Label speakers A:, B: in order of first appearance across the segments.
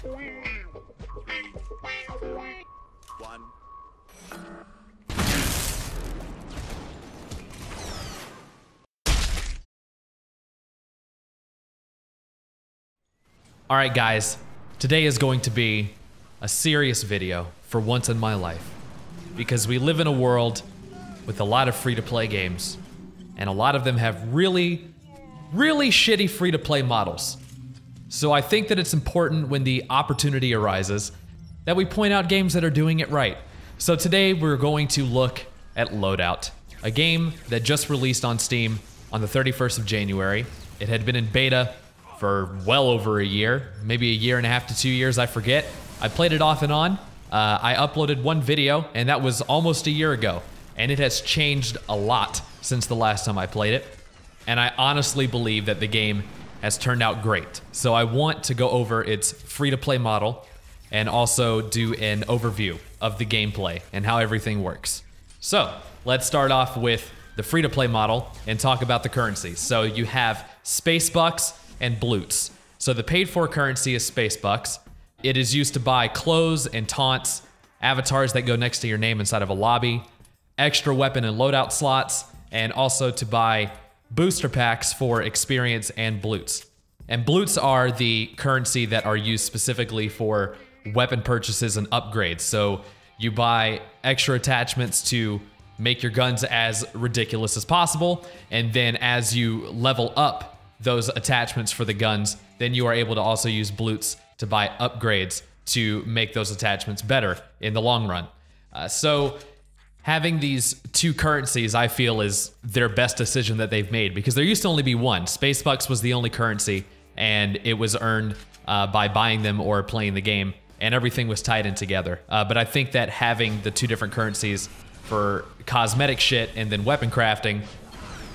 A: 1.
B: Alright guys, today is going to be a serious video for once in my life, because we live in a world with a lot of free-to-play games, and a lot of them have really shitty free-to-play models. So I think that it's important when the opportunity arises that we point out games that are doing it right. So today we're going to look at Loadout, a game that just released on Steam on the 31st of January. It had been in beta for well over a year, maybe a year and a half to 2 years, I forget. I played it off and on. I uploaded one video, and that was almost a year ago. And it has changed a lot since the last time I played it. And I honestly believe that the game has turned out great. So I want to go over its free-to-play model and also do an overview of the gameplay and how everything works. So let's start off with the free-to-play model and talk about the currencies. So you have space bucks and bloots. So the paid-for currency is space bucks. It is used to buy clothes and taunts, avatars that go next to your name inside of a lobby, extra weapon and loadout slots, and also to buy booster packs for experience and bloots. And bloots are the currency that are used specifically for weapon purchases and upgrades. So you buy extra attachments to make your guns as ridiculous as possible, and then as you level up those attachments for the guns, then you are able to also use bloots to buy upgrades to make those attachments better in the long run. So having these two currencies, I feel, is their best decision that they've made, because there used to only be one. Space bucks was the only currency, and it was earned by buying them or playing the game, and everything was tied in together. But I think that having the two different currencies for cosmetic shit and then weapon crafting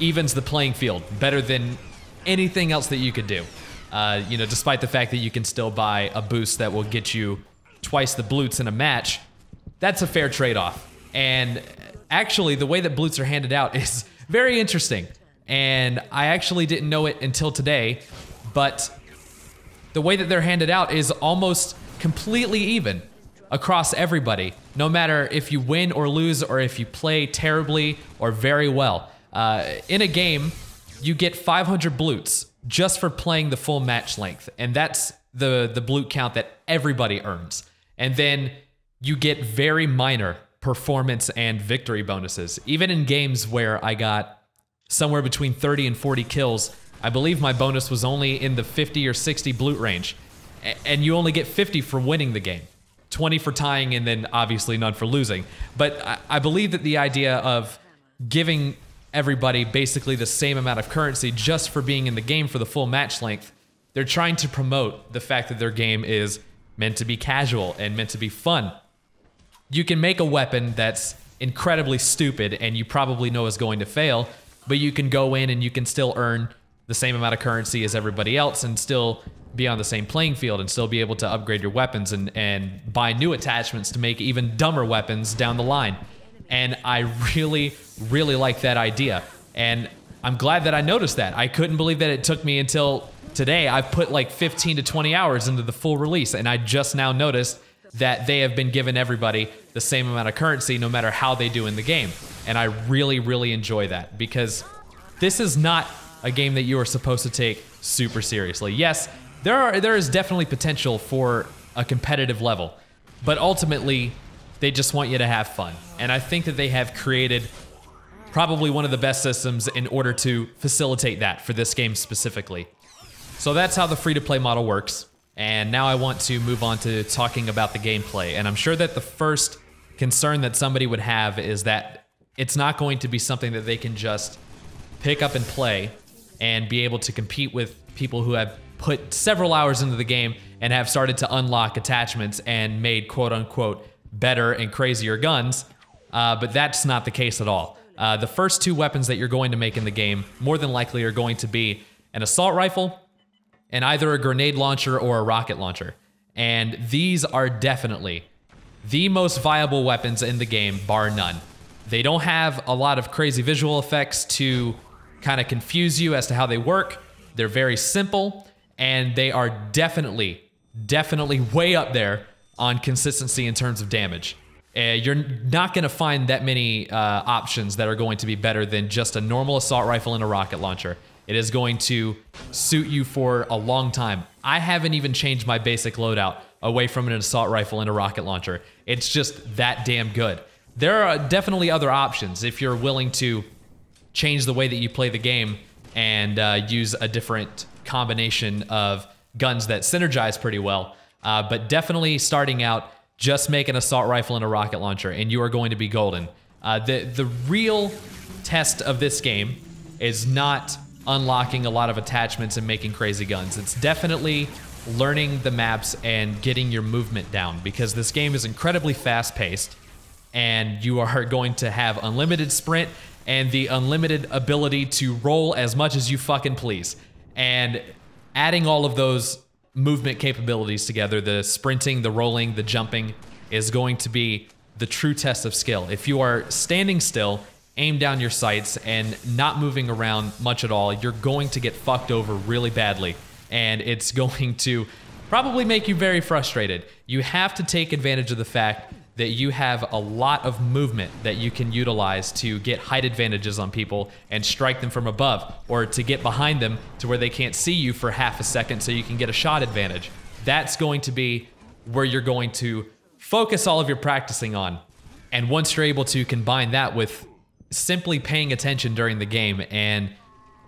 B: evens the playing field better than anything else that you could do. You know, despite the fact that you can still buy a boost that will get you twice the bloots in a match, that's a fair trade-off. And actually, the way that bloots are handed out is very interesting. And I actually didn't know it until today, but the way that they're handed out is almost completely even across everybody, no matter if you win or lose or if you play terribly or very well. In a game, you get 500 bloots just for playing the full match length, and that's the bloot count that everybody earns. And then you get very minor performance and victory bonuses. Even in games where I got somewhere between 30 and 40 kills, I believe my bonus was only in the 50 or 60 bloot range. And you only get 50 for winning the game, 20 for tying, and then obviously none for losing. But I believe that the idea of giving everybody basically the same amount of currency just for being in the game for the full match length, they're trying to promote the fact that their game is meant to be casual and meant to be fun. You can make a weapon that's incredibly stupid and you probably know is going to fail, but you can go in and you can still earn the same amount of currency as everybody else and still be on the same playing field and still be able to upgrade your weapons and buy new attachments to make even dumber weapons down the line. And I really like that idea. And I'm glad that I noticed that. I couldn't believe that it took me until today. I've put like 15 to 20 hours into the full release, and I just now noticed that they have been giving everybody the same amount of currency no matter how they do in the game. And I really enjoy that, because this is not a game that you are supposed to take super seriously. Yes, there is definitely potential for a competitive level, but ultimately they just want you to have fun. And I think that they have created probably one of the best systems in order to facilitate that for this game specifically. So that's how the free-to-play model works. And now I want to move on to talking about the gameplay. And I'm sure that the first concern that somebody would have is that it's not going to be something that they can just pick up and play and be able to compete with people who have put several hours into the game and have started to unlock attachments and made quote-unquote better and crazier guns, but that's not the case at all. The first two weapons that you're going to make in the game more than likely are going to be an assault rifle and either a grenade launcher or a rocket launcher. And these are definitely the most viable weapons in the game, bar none. They don't have a lot of crazy visual effects to kind of confuse you as to how they work. They're very simple, and they are definitely definitely way up there on consistency in terms of damage. You're not going to find that many options that are going to be better than just a normal assault rifle and a rocket launcher. It is going to suit you for a long time. I haven't even changed my basic loadout away from an assault rifle and a rocket launcher. It's just that damn good. There are definitely other options if you're willing to change the way that you play the game and use a different combination of guns that synergize pretty well. But definitely starting out, just make an assault rifle and a rocket launcher, and you are going to be golden. The real test of this game is not unlocking a lot of attachments and making crazy guns. It's definitely learning the maps and getting your movement down, because this game is incredibly fast-paced, and you are going to have unlimited sprint and the unlimited ability to roll as much as you fucking please. And adding all of those movement capabilities together, the sprinting, the rolling, the jumping, is going to be the true test of skill. If you are standing still, aim down your sights, and not moving around much at all, you're going to get fucked over really badly, and it's going to probably make you very frustrated. You have to take advantage of the fact that you have a lot of movement that you can utilize to get height advantages on people and strike them from above, or to get behind them to where they can't see you for half a second so you can get a shot advantage. That's going to be where you're going to focus all of your practicing on. And once you're able to combine that with simply paying attention during the game and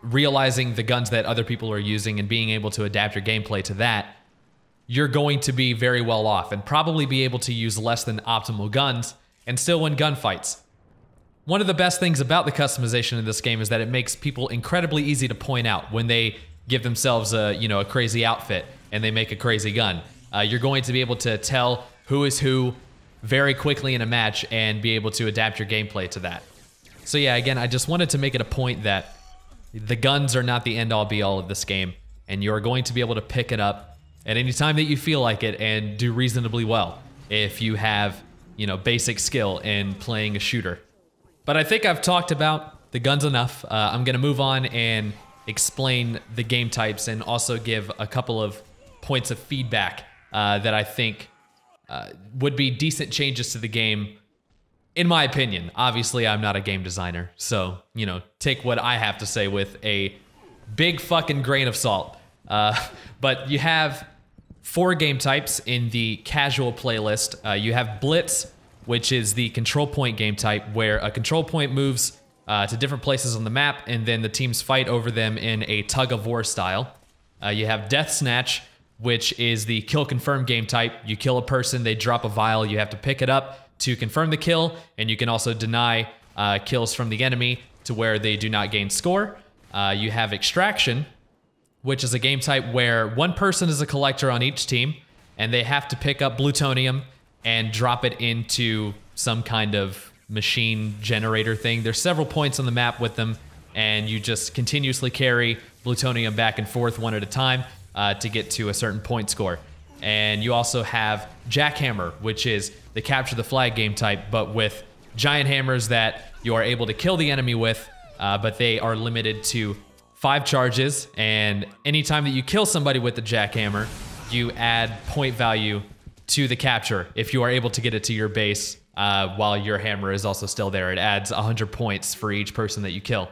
B: realizing the guns that other people are using and being able to adapt your gameplay to that, you're going to be very well off and probably be able to use less than optimal guns and still win gunfights. One of the best things about the customization in this game is that it makes people incredibly easy to point out when they give themselves a crazy outfit and they make a crazy gun. You're going to be able to tell who is who very quickly in a match and be able to adapt your gameplay to that. So yeah, again, I just wanted to make it a point that the guns are not the end-all be-all of this game, and you're going to be able to pick it up at any time that you feel like it and do reasonably well if you have, basic skill in playing a shooter. But I think I've talked about the guns enough. I'm gonna move on and explain the game types and also give a couple of points of feedback that I think would be decent changes to the game, in my opinion. Obviously, I'm not a game designer, so, take what I have to say with a big fucking grain of salt. But you have 4 game types in the casual playlist. You have Blitz, which is the control point game type, where a control point moves to different places on the map, and then the teams fight over them in a tug-of-war style. You have Death Snatch, which is the kill confirm game type. You kill a person, they drop a vial, you have to pick it up to confirm the kill, and you can also deny kills from the enemy to where they do not gain score. You have Extraction, which is a game type where one person is a collector on each team, and they have to pick up plutonium and drop it into some kind of machine generator thing. There's several points on the map with them, and you just continuously carry plutonium back and forth one at a time to get to a certain point score. And you also have Jackhammer, which is the capture the flag game type, but with giant hammers that you are able to kill the enemy with, but they are limited to 5 charges, and anytime that you kill somebody with the jackhammer, you add point value to the capture if you are able to get it to your base while your hammer is also still there. It adds 100 points for each person that you kill.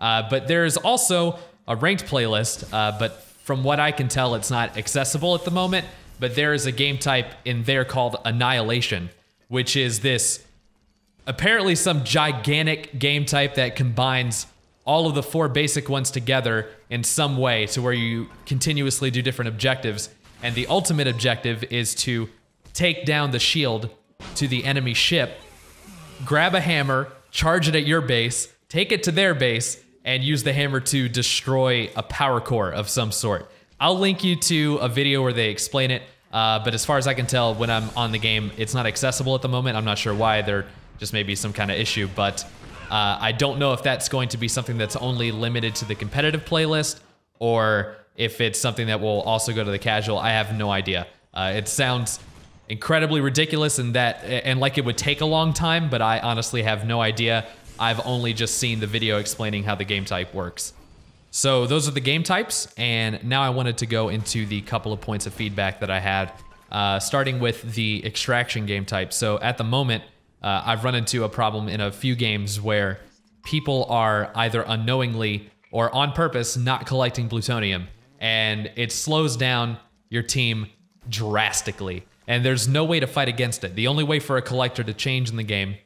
B: But there's also a ranked playlist, but from what I can tell, it's not accessible at the moment. But there is a game type in there called Annihilation, which is this apparently some gigantic game type that combines all of the 4 basic ones together in some way to where you continuously do different objectives. And the ultimate objective is to take down the shield to the enemy ship, grab a hammer, charge it at your base, take it to their base, and use the hammer to destroy a power core of some sort. I'll link you to a video where they explain it, but as far as I can tell, when I'm on the game, it's not accessible at the moment. I'm not sure why. There just may be some kind of issue, but I don't know if that's going to be something that's only limited to the competitive playlist, or if it's something that will also go to the casual. I have no idea. It sounds incredibly ridiculous and like it would take a long time, but I honestly have no idea. I've only just seen the video explaining how the game type works. So those are the game types, and now I wanted to go into the couple of points of feedback that I had, starting with the extraction game type. So at the moment, I've run into a problem in a few games where people are either unknowingly or on purpose not collecting plutonium, and it slows down your team drastically, and there's no way to fight against it. The only way for a collector to change in the game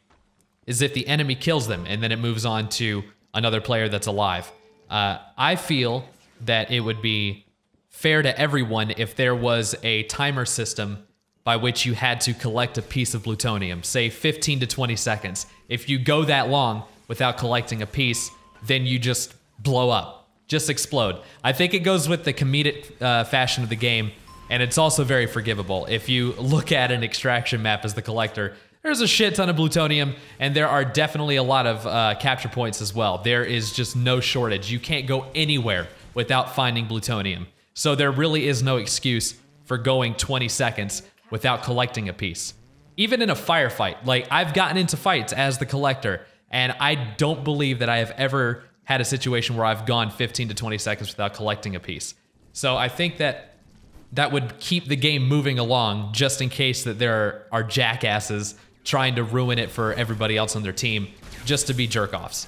B: is if the enemy kills them, and then it moves on to another player that's alive. I feel that it would be fair to everyone if there was a timer system by which you had to collect a piece of plutonium, say 15 to 20 seconds. If you go that long without collecting a piece, then you just blow up, just explode. I think it goes with the comedic fashion of the game, and it's also very forgivable. If you look at an extraction map as the collector, there's a shit ton of plutonium, and there are definitely a lot of capture points as well. There is just no shortage. You can't go anywhere without finding plutonium. So there really is no excuse for going 20 seconds without collecting a piece. Even in a firefight, like I've gotten into fights as the collector, and I don't believe that I have ever had a situation where I've gone 15 to 20 seconds without collecting a piece. So I think that that would keep the game moving along, just in case that there are jackasses trying to ruin it for everybody else on their team just to be jerk-offs.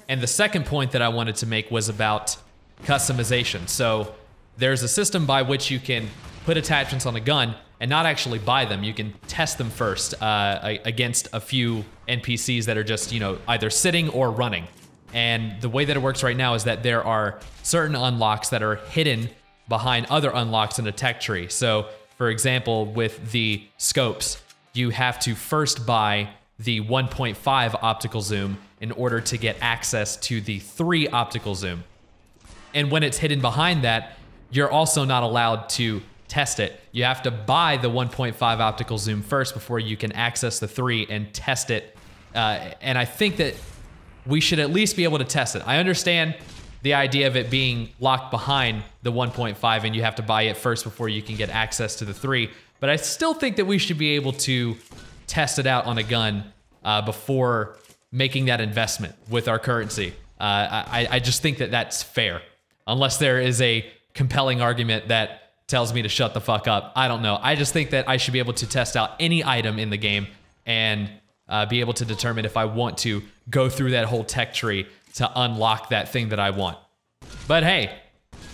B: And the second point that I wanted to make was about customization. So there's a system by which you can put attachments on a gun and not actually buy them. You can test them first against a few NPCs that are just, you know, either sitting or running. And the way that it works right now is that there are certain unlocks that are hidden behind other unlocks in a tech tree. So for example, with the scopes, you have to first buy the 1.5 optical zoom in order to get access to the 3 optical zoom. And when it's hidden behind that, you're also not allowed to test it. You have to buy the 1.5 optical zoom first before you can access the 3 and test it. And I think that we should at least be able to test it. I understand the idea of it being locked behind the 1.5 and you have to buy it first before you can get access to the 3. But I still think that we should be able to test it out on a gun before making that investment with our currency. I just think that that's fair. Unless there is a compelling argument that tells me to shut the fuck up. I don't know. I just think that I should be able to test out any item in the game and be able to determine if I want to go through that whole tech tree to unlock that thing that I want. But hey,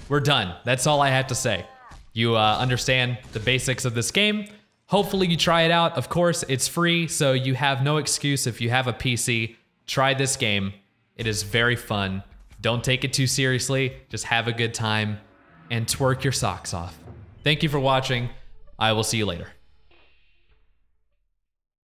B: we're done. That's all I have to say. You understand the basics of this game. Hopefully you try it out. Of course, it's free, so you have no excuse if you have a PC. Try this game. It is very fun. Don't take it too seriously. Just have a good time and twerk your socks off. Thank you for watching. I will see you later.